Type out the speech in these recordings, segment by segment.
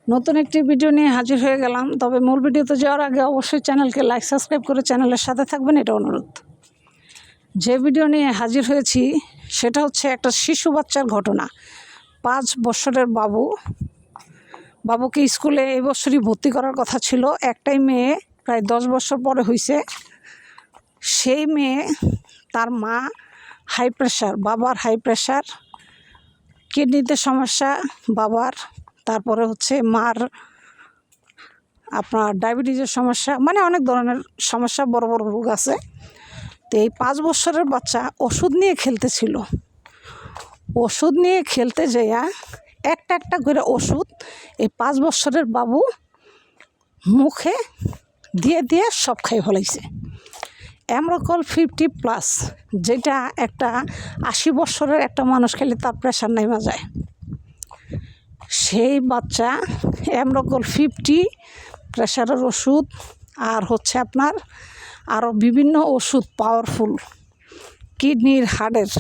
নতুন একটি ভিডিও নিয়ে হাজির হয়ে গেলাম। তবে মূল ভিডিওতে যাওয়ার আগে অবশ্যই চ্যানেলকে লাইক সাবস্ক্রাইব করে চ্যানেলের সাথে থাকবেন, এটা অনুরোধ। যে ভিডিও নিয়ে হাজির হয়েছি সেটা হচ্ছে একটা শিশু বাচ্চার ঘটনা। 5 বছরের বাবুকে স্কুলে এই বছরই ভর্তি করার কথা ছিল। একটাই মেয়ে, প্রায় 10 বছর পরে হয়েছে। সেই মেয়ে, তার মা হাই প্রেশার, বাবার হাই প্রেশার, কিডনিতে সমস্যা বাবার, তারপরে হচ্ছে মার আপনার ডায়াবেটিসের সমস্যা, মানে অনেক ধরনের সমস্যা, বড় বড় রোগ আছে। তো এই 5 বছরের বাচ্চা ওষুধ নিয়ে খেলতেছিল। ওষুধ নিয়ে খেলতে যাইয়া একটা একটা করে ওষুধ এই 5 বছরের বাবু মুখে দিয়ে দিয়ে সব খাই ফেলাইছে। অ্যামরোকল 50+, যেটা একটা 80 বছরের একটা মানুষ খেলে তার প্রেশার নেমে যায়। সেই বাচ্চা অ্যামরোকল 50 প্রেশারের ওষুধ আর হচ্ছে আপনার আরও বিভিন্ন ওষুধ, পাওয়ারফুল, কিডনির, হার্টের,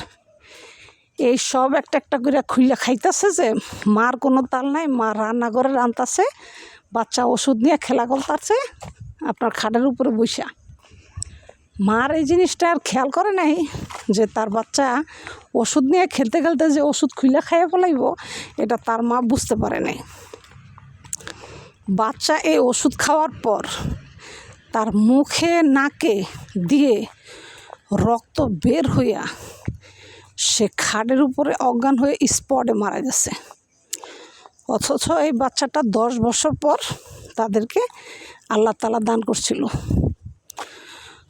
এই সব একটা একটা করে খুইলা খাইতেছে। যে মার কোনো তাল নাই, মা রান্নাঘরে রান্তাছে, বাচ্চা ওষুধ নিয়ে খেলা করতেছে আপনার খাটের উপরে বসা। মার এই জিনিসটা আর খেয়াল করে নাই যে তার বাচ্চা ওষুধ নিয়ে খেলতে খেলতে যে ওষুধ খুইলা খাইয়ে ফেলাইব, এটা তার মা বুঝতে পারে নাই। বাচ্চা এই ওষুধ খাওয়ার পর তার মুখে নাকে দিয়ে রক্ত বের হইয়া সে খাটের উপরে অজ্ঞান হয়ে স্পটে মারা গেছে। অথচ এই বাচ্চাটা 10 বছর পর তাদেরকে আল্লাহ তাআলা দান করছিল।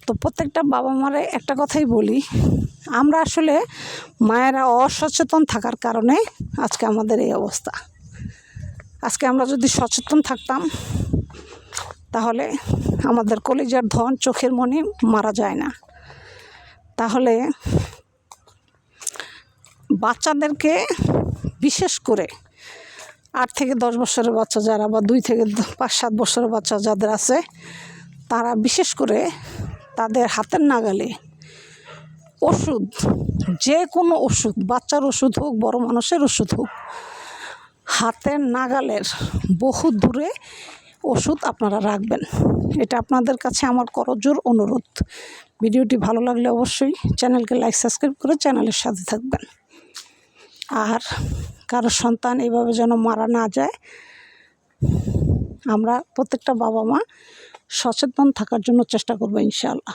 তো প্রত্যেকটা বাবা মারে একটা কথাই বলি, আমরা আসলে মায়েরা অসচেতন থাকার কারণে আজকে আমাদের এই অবস্থা। আজকে আমরা যদি সচেতন থাকতাম তাহলে আমাদের কলিজার ধন, চোখের মনি মারা যায় না। তাহলে বাচ্চাদেরকে, বিশেষ করে 8 থেকে 10 বছরের বাচ্চা যারা, বা 2 থেকে 5-7 বছরের বাচ্চা যাদের আছে, তারা বিশেষ করে তাদের হাতের নাগালে ওষুধ, যে কোনো ওষুধ, বাচ্চার ওষুধ হোক, বড় মানুষের ওষুধ হোক, হাতের নাগালের বহু দূরে ওষুধ আপনারা রাখবেন। এটা আপনাদের কাছে আমার করজোর অনুরোধ। ভিডিওটি ভালো লাগলে অবশ্যই চ্যানেলকে লাইক সাবস্ক্রাইব করে চ্যানেলের সাথে থাকবেন। আর কারো সন্তান এইভাবে যেন মারা না যায়, আমরা প্রত্যেকটা বাবা মা সচেতন থাকার জন্য চেষ্টা করবো ইনশাআল্লাহ।